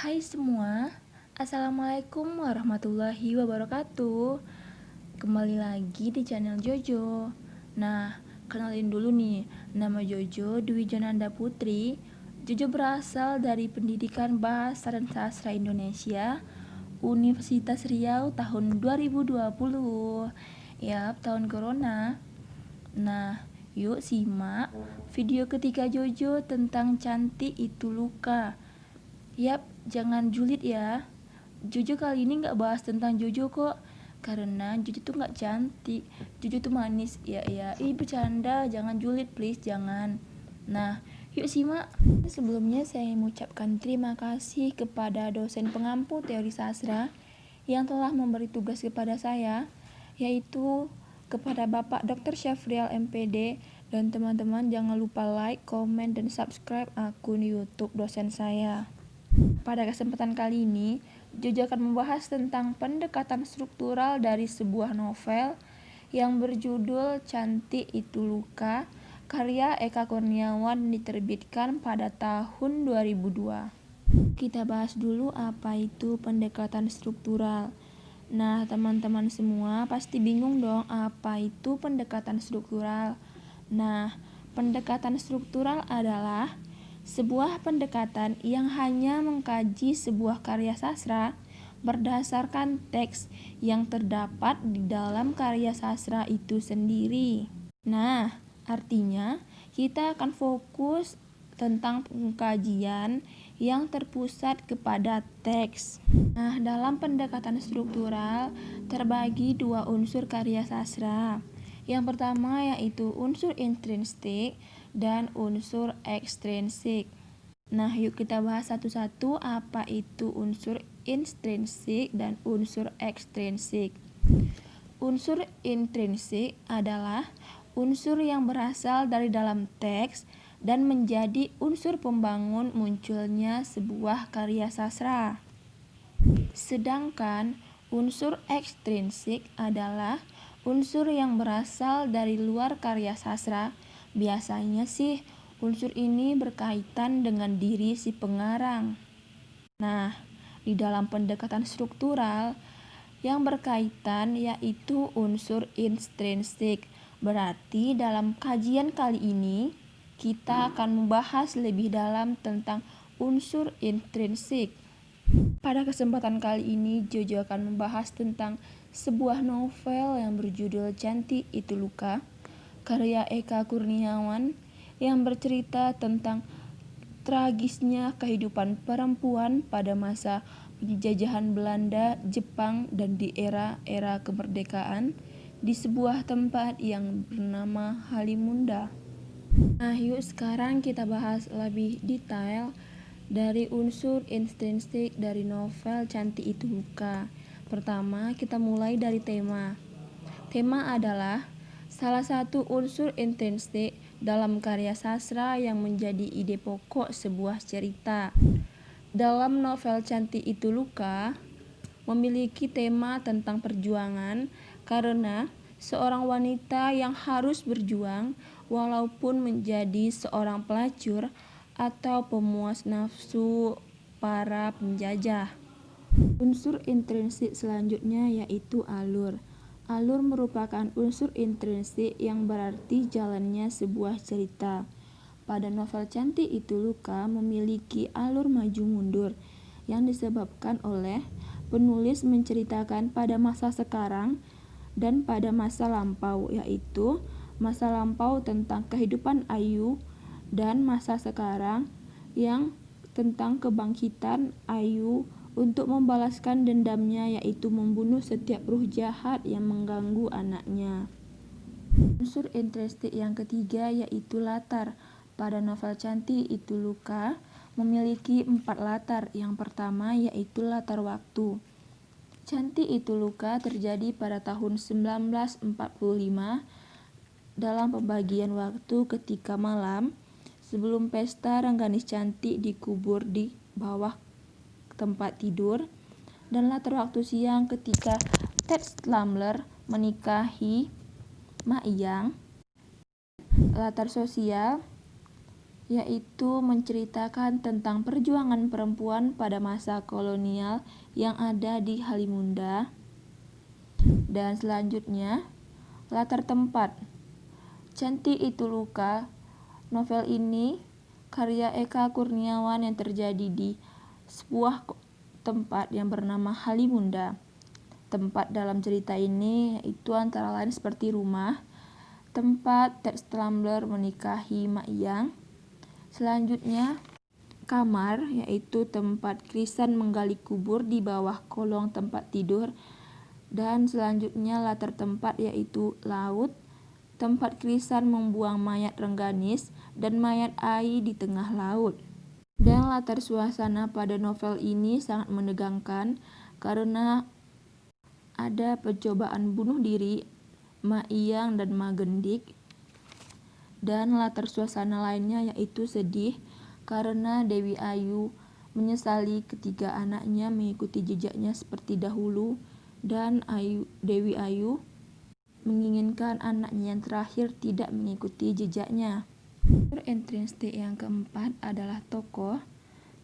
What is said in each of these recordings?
Hai semua, Assalamualaikum warahmatullahi wabarakatuh. Kembali lagi di channel Jojo. Nah, kenalin dulu nih, nama Jojo Dwi Jananda Putri. Jojo berasal dari Pendidikan Bahasa dan Sastra Indonesia, Universitas Riau tahun 2020. Yap, tahun corona. Nah, yuk simak video ketiga Jojo tentang cantik itu luka. Yap, jangan julid ya. Jojo kali ini nggak bahas tentang Jojo kok, karena Jojo tuh nggak cantik. Jojo tuh manis. Ya, bercanda, jangan julid please, jangan. Nah, yuk simak. Sebelumnya saya mengucapkan terima kasih kepada dosen pengampu teori sastra yang telah memberi tugas kepada saya, yaitu kepada Bapak Dr. Syafrial MPD. Dan teman-teman jangan lupa like, komen, dan subscribe akun YouTube dosen saya. Pada kesempatan kali ini, Jojo akan membahas tentang pendekatan struktural dari sebuah novel yang berjudul Cantik Itu Luka, karya Eka Kurniawan, diterbitkan pada tahun 2002. Kita bahas dulu apa itu pendekatan struktural. Nah, teman-teman semua pasti bingung dong apa itu pendekatan struktural. Nah, pendekatan struktural adalah sebuah pendekatan yang hanya mengkaji sebuah karya sastra berdasarkan teks yang terdapat di dalam karya sastra itu sendiri. Nah, artinya kita akan fokus tentang pengkajian yang terpusat kepada teks. Nah, dalam pendekatan struktural terbagi dua unsur karya sastra. Yang pertama yaitu unsur intrinsik dan unsur ekstrinsik. Nah, yuk kita bahas satu-satu apa itu unsur intrinsik dan unsur ekstrinsik. Unsur intrinsik adalah unsur yang berasal dari dalam teks dan menjadi unsur pembangun munculnya sebuah karya sastra. Sedangkan unsur ekstrinsik adalah unsur yang berasal dari luar karya sastra. Biasanya sih unsur ini berkaitan dengan diri si pengarang. Nah, di dalam pendekatan struktural yang berkaitan yaitu unsur intrinsik. Berarti dalam kajian kali ini kita akan membahas lebih dalam tentang unsur intrinsik. Pada kesempatan kali ini, Jojo akan membahas tentang sebuah novel yang berjudul Cantik Itu Luka, karya Eka Kurniawan, yang bercerita tentang tragisnya kehidupan perempuan pada masa penjajahan Belanda, Jepang, dan di era-era kemerdekaan di sebuah tempat yang bernama Halimunda. Nah, yuk sekarang kita bahas lebih detail dari unsur intrinsik dari novel Cantik Itu Luka. Pertama, kita mulai dari tema. Tema adalah salah satu unsur intrinsik dalam karya sastra yang menjadi ide pokok sebuah cerita. Dalam novel Cantik Itu Luka memiliki tema tentang perjuangan karena seorang wanita yang harus berjuang walaupun menjadi seorang pelacur atau pemuas nafsu para penjajah. Unsur intrinsik selanjutnya yaitu alur. Alur merupakan unsur intrinsik yang berarti jalannya sebuah cerita. Pada novel Cantik Itu Luka memiliki alur maju mundur yang disebabkan oleh penulis menceritakan pada masa sekarang dan pada masa lampau, yaitu masa lampau tentang kehidupan Ayu dan masa sekarang yang tentang kebangkitan Ayu untuk membalaskan dendamnya, yaitu membunuh setiap ruh jahat yang mengganggu anaknya. Unsur intrinsik yang ketiga yaitu latar. Pada novel Cantik Itu Luka memiliki 4 latar. Yang pertama yaitu latar waktu. Cantik Itu Luka terjadi pada tahun 1945 dalam pembagian waktu ketika malam sebelum pesta Rengganis Cantik dikubur di bawah tempat tidur, dan latar waktu siang ketika Ted Slamler menikahi Mak Iyang. Latar sosial yaitu menceritakan tentang perjuangan perempuan pada masa kolonial yang ada di Halimunda. Dan selanjutnya, latar tempat. Cantik Itu Luka. Novel ini karya Eka Kurniawan yang terjadi di sebuah tempat yang bernama Halimunda. Tempat dalam cerita ini yaitu antara lain seperti rumah, tempat Ted Stambler menikahi Mak Iyang. Selanjutnya, kamar, yaitu tempat Krisan menggali kubur di bawah kolong tempat tidur. Dan selanjutnya latar tempat yaitu laut, tempat Krisan membuang mayat Rengganis dan mayat Ai di tengah laut. Dan latar suasana pada novel ini sangat menegangkan karena ada percobaan bunuh diri Mak Iyang dan Mak Gendik. Dan latar suasana lainnya yaitu sedih karena Dewi Ayu menyesali ketiga anaknya mengikuti jejaknya seperti dahulu, dan Dewi Ayu menginginkan anaknya yang terakhir tidak mengikuti jejaknya. Unsur intrinsik yang keempat adalah tokoh.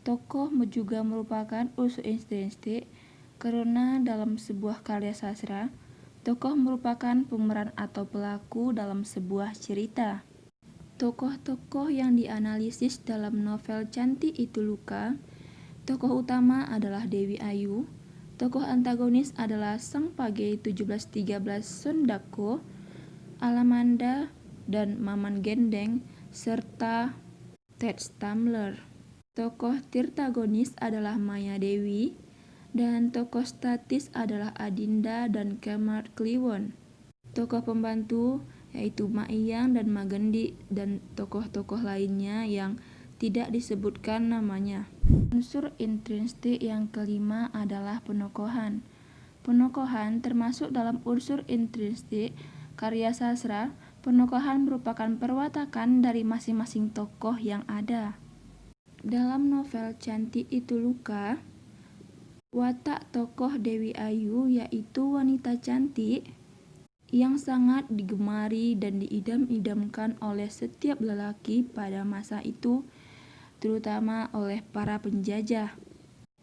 Tokoh juga merupakan unsur intrinsik karena dalam sebuah karya sastra, tokoh merupakan pemeran atau pelaku dalam sebuah cerita. Tokoh-tokoh yang dianalisis dalam novel Cantik Itu Luka. Tokoh utama adalah Dewi Ayu. Tokoh antagonis adalah Sang Page 1713 Sondako, Alamanda, dan Maman Gendeng, serta Ted Stambler. Tokoh tirtagonis adalah Maya Dewi, dan tokoh statis adalah Adinda dan Kemar Kliwon. Tokoh pembantu yaitu Mak Iyang dan Mak Gendik, dan tokoh-tokoh lainnya yang tidak disebutkan namanya. Unsur intrinsik yang kelima adalah penokohan. Penokohan termasuk dalam unsur intrinsik karya sastra. Penokohan merupakan perwatakan dari masing-masing tokoh yang ada. Dalam novel Cantik Itu Luka, watak tokoh Dewi Ayu yaitu wanita cantik yang sangat digemari dan diidam-idamkan oleh setiap lelaki pada masa itu, terutama oleh para penjajah.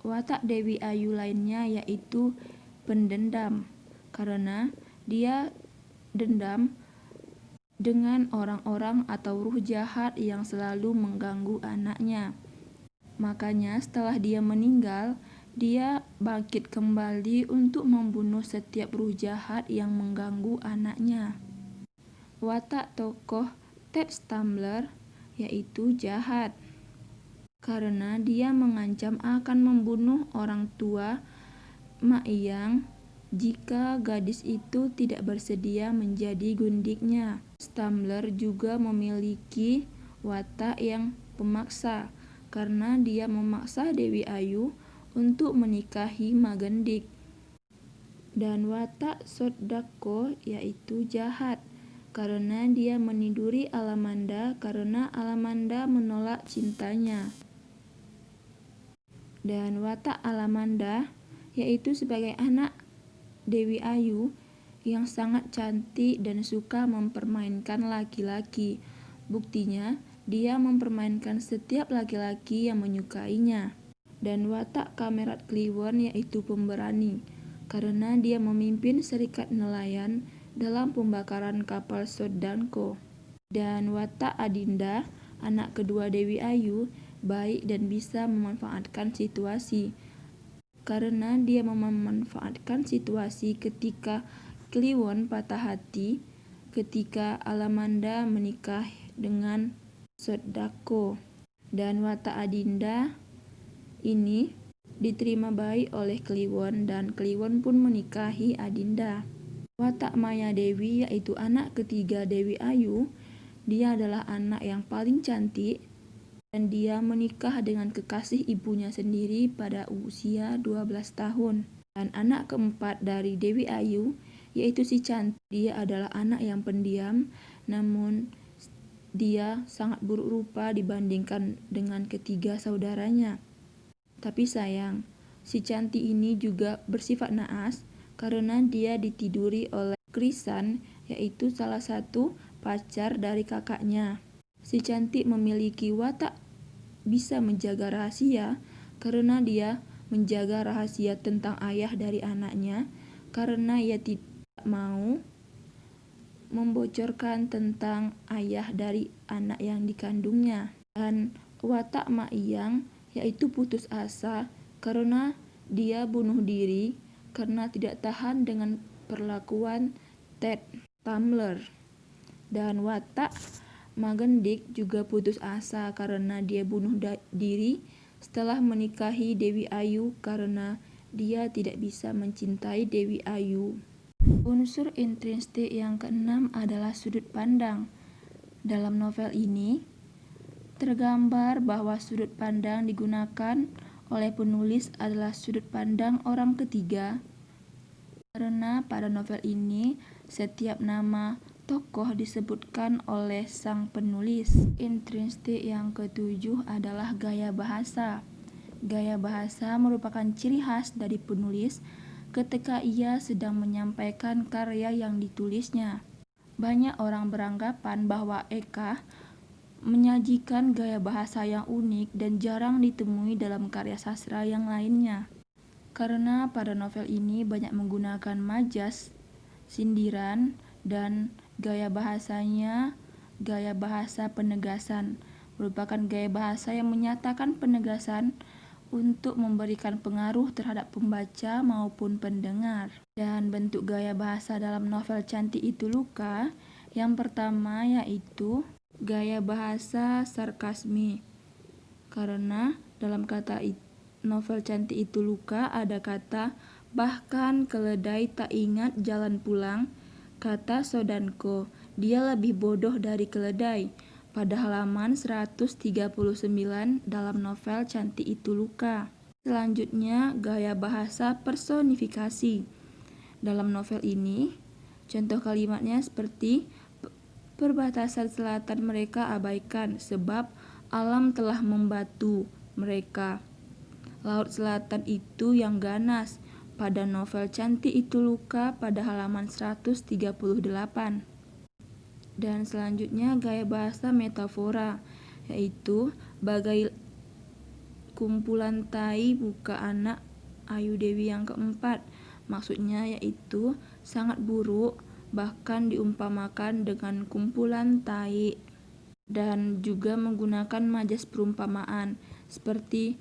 Watak Dewi Ayu lainnya yaitu pendendam, karena dia dendam dengan orang-orang atau ruh jahat yang selalu mengganggu anaknya. Makanya setelah dia meninggal, dia bangkit kembali untuk membunuh setiap ruh jahat yang mengganggu anaknya. Watak tokoh Ted Stambler yaitu jahat, karena dia mengancam akan membunuh orang tua Mak Iyang jika gadis itu tidak bersedia menjadi gundiknya. Stambler juga memiliki watak yang pemaksa, karena dia memaksa Dewi Ayu untuk menikahi Mak Gendik. Dan watak Sondako yaitu jahat, karena dia meniduri Alamanda karena Alamanda menolak cintanya. Dan watak Alamanda yaitu sebagai anak Dewi Ayu yang sangat cantik dan suka mempermainkan laki-laki. Buktinya, dia mempermainkan setiap laki-laki yang menyukainya. Dan watak Kamerat Kliwon yaitu pemberani, karena dia memimpin serikat nelayan dalam pembakaran kapal Sondako. Dan watak Adinda, anak kedua Dewi Ayu, baik dan bisa memanfaatkan situasi, karena dia memanfaatkan situasi ketika Kliwon patah hati ketika Alamanda menikah dengan Sondako. Dan watak Adinda ini diterima baik oleh Kliwon, dan Kliwon pun menikahi Adinda. Watak Maya Dewi yaitu anak ketiga Dewi Ayu. Dia adalah anak yang paling cantik, dan dia menikah dengan kekasih ibunya sendiri pada usia 12 tahun. Dan anak keempat dari Dewi Ayu yaitu si Cantik. Dia adalah anak yang pendiam, namun dia sangat buruk rupa dibandingkan dengan ketiga saudaranya. Tapi sayang, si Cantik ini juga bersifat naas karena dia ditiduri oleh Krisan, yaitu salah satu pacar dari kakaknya. Si cantik memiliki watak bisa menjaga rahasia karena dia menjaga rahasia tentang ayah dari anaknya karena ia tidak mau membocorkan tentang ayah dari anak yang dikandungnya. Dan watak Mak Iyang yaitu putus asa karena dia bunuh diri karena tidak tahan dengan perlakuan Ted Tumbler. Dan watak Magendik juga putus asa karena dia bunuh diri setelah menikahi Dewi Ayu karena dia tidak bisa mencintai Dewi Ayu. Unsur intrinsik yang keenam adalah sudut pandang. Dalam novel ini, tergambar bahwa sudut pandang digunakan oleh penulis adalah sudut pandang orang ketiga. Karena pada novel ini, setiap nama tokoh disebutkan oleh sang penulis. Intrinsik yang ketujuh adalah gaya bahasa. Gaya bahasa merupakan ciri khas dari penulis ketika ia sedang menyampaikan karya yang ditulisnya. Banyak orang beranggapan bahwa Eka menyajikan gaya bahasa yang unik dan jarang ditemui dalam karya sastra yang lainnya. Karena pada novel ini banyak menggunakan majas, sindiran, dan gaya bahasanya gaya bahasa penegasan, merupakan gaya bahasa yang menyatakan penegasan untuk memberikan pengaruh terhadap pembaca maupun pendengar. Dan bentuk gaya bahasa dalam novel Cantik Itu Luka yang pertama yaitu gaya bahasa sarkasme. Karena dalam kata novel Cantik Itu Luka ada kata bahkan keledai tak ingat jalan pulang, kata Sodanko, dia lebih bodoh dari keledai. Pada halaman 139 dalam novel Cantik Itu Luka. Selanjutnya, gaya bahasa personifikasi. Dalam novel ini, contoh kalimatnya seperti perbatasan selatan mereka abaikan sebab alam telah membatu mereka. Laut selatan itu yang ganas. Pada novel Cantik Itu Luka pada halaman 138. Dan selanjutnya gaya bahasa metafora, yaitu bagai kumpulan tai muka anak Ayu Dewi yang keempat. Maksudnya yaitu sangat buruk, bahkan diumpamakan dengan kumpulan tai. Dan juga menggunakan majas perumpamaan, seperti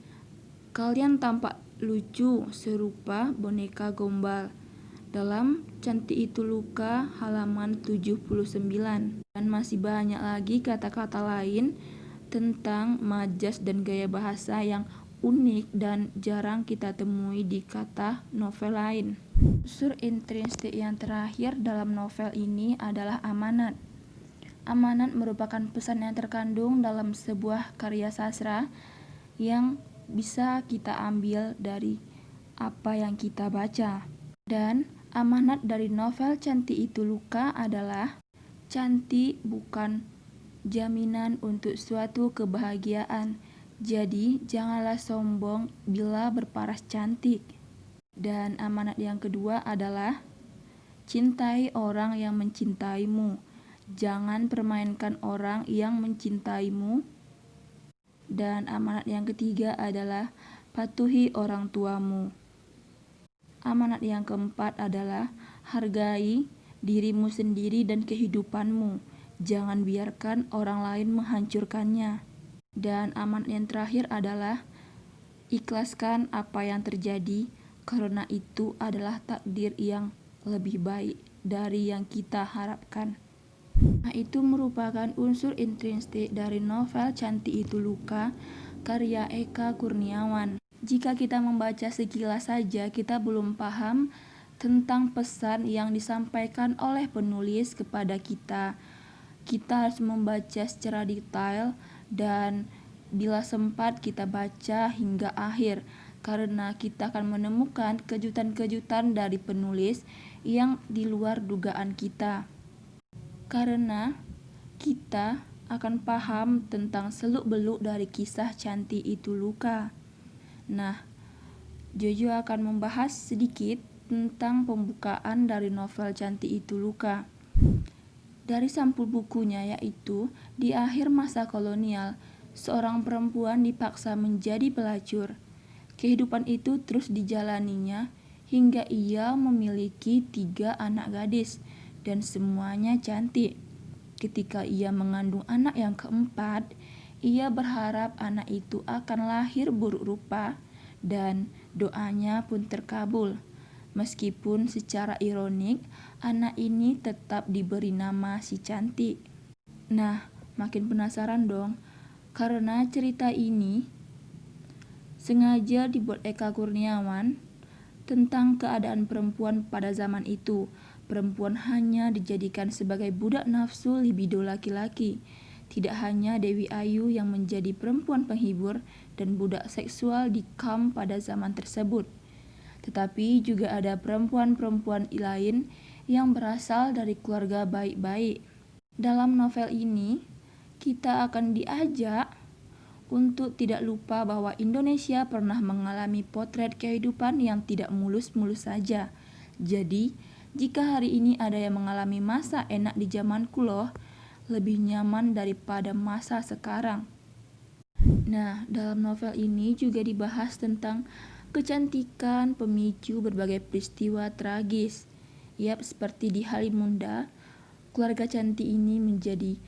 kalian tampak lucu serupa boneka gombal. Dalam Cantik Itu Luka halaman 79. Dan masih banyak lagi kata-kata lain tentang majas dan gaya bahasa yang unik dan jarang kita temui di kata novel lain. Unsur intrinsik yang terakhir dalam novel ini adalah amanat. Amanat merupakan pesan yang terkandung dalam sebuah karya sastra yang bisa kita ambil dari apa yang kita baca. Dan amanat dari novel Cantik Itu Luka adalah cantik bukan jaminan untuk suatu kebahagiaan. Jadi janganlah sombong bila berparas cantik. Dan amanat yang kedua adalah cintai orang yang mencintaimu. Jangan permainkan orang yang mencintaimu. Dan amanat yang ketiga adalah patuhi orang tuamu. Amanat yang keempat adalah hargai dirimu sendiri dan kehidupanmu. Jangan biarkan orang lain menghancurkannya. Dan amanat yang terakhir adalah ikhlaskan apa yang terjadi karena itu adalah takdir yang lebih baik dari yang kita harapkan. Nah, itu merupakan unsur intrinsik dari novel Cantik Itu Luka karya Eka Kurniawan. Jika kita membaca sekilas saja, kita belum paham tentang pesan yang disampaikan oleh penulis kepada kita. Kita harus membaca secara detail dan bila sempat kita baca hingga akhir karena kita akan menemukan kejutan-kejutan dari penulis yang di luar dugaan kita. Karena kita akan paham tentang seluk-beluk dari kisah Cantik Itu Luka. Nah, Jojo akan membahas sedikit tentang pembukaan dari novel Cantik Itu Luka. Dari sampul bukunya yaitu di akhir masa kolonial, seorang perempuan dipaksa menjadi pelacur. Kehidupan itu terus dijalaninya hingga ia memiliki 3 anak gadis dan semuanya cantik. Ketika ia mengandung anak yang keempat, ia berharap anak itu akan lahir buruk rupa dan doanya pun terkabul. Meskipun secara ironik, anak ini tetap diberi nama si cantik. Nah, makin penasaran dong, karena cerita ini sengaja dibuat Eka Kurniawan tentang keadaan perempuan pada zaman itu. Perempuan hanya dijadikan sebagai budak nafsu libido laki-laki. Tidak hanya Dewi Ayu yang menjadi perempuan penghibur dan budak seksual di kamp pada zaman tersebut, tetapi juga ada perempuan-perempuan lain yang berasal dari keluarga baik-baik. Dalam novel ini, kita akan diajak untuk tidak lupa bahwa Indonesia pernah mengalami potret kehidupan yang tidak mulus-mulus saja. Jadi, jika hari ini ada yang mengalami masa enak di zamanku loh, lebih nyaman daripada masa sekarang. Nah, dalam novel ini juga dibahas tentang kecantikan pemicu berbagai peristiwa tragis. Yap, seperti di Halimunda, keluarga cantik ini menjadi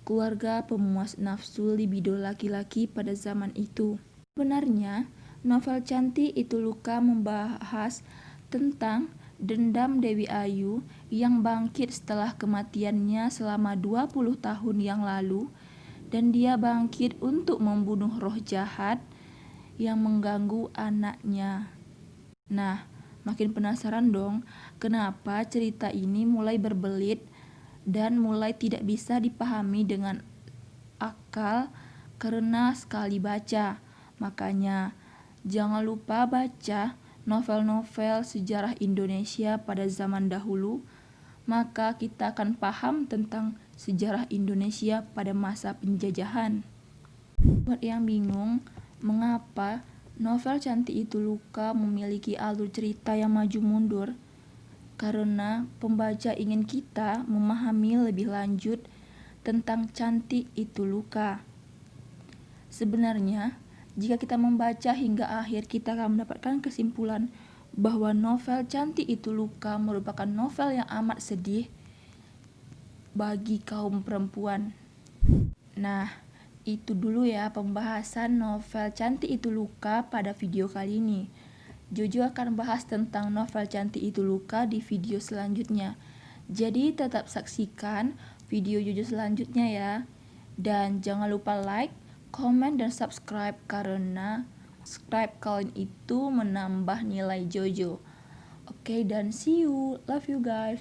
keluarga pemuas nafsu libido laki-laki pada zaman itu. Sebenarnya, novel Cantik Itu Luka membahas tentang dendam Dewi Ayu yang bangkit setelah kematiannya selama 20 tahun yang lalu, dan dia bangkit untuk membunuh roh jahat yang mengganggu anaknya. Nah, makin penasaran dong, kenapa cerita ini mulai berbelit dan mulai tidak bisa dipahami dengan akal karena sekali baca. Makanya, jangan lupa baca novel-novel sejarah Indonesia pada zaman dahulu, maka kita akan paham tentang sejarah Indonesia pada masa penjajahan. Buat yang bingung, mengapa novel Cantik Itu Luka memiliki alur cerita yang maju mundur? Karena pembaca ingin kita memahami lebih lanjut tentang Cantik Itu Luka. Sebenarnya, jika kita membaca hingga akhir, kita akan mendapatkan kesimpulan bahwa novel Cantik Itu Luka merupakan novel yang amat sedih bagi kaum perempuan. Nah, itu dulu ya pembahasan novel Cantik Itu Luka pada video kali ini. Jojo akan bahas tentang novel Cantik Itu Luka di video selanjutnya. Jadi tetap saksikan video Jojo selanjutnya ya. Dan jangan lupa like, komen, dan subscribe karena subscribe kalian itu menambah nilai Jojo. Oke, dan see you. Love you guys.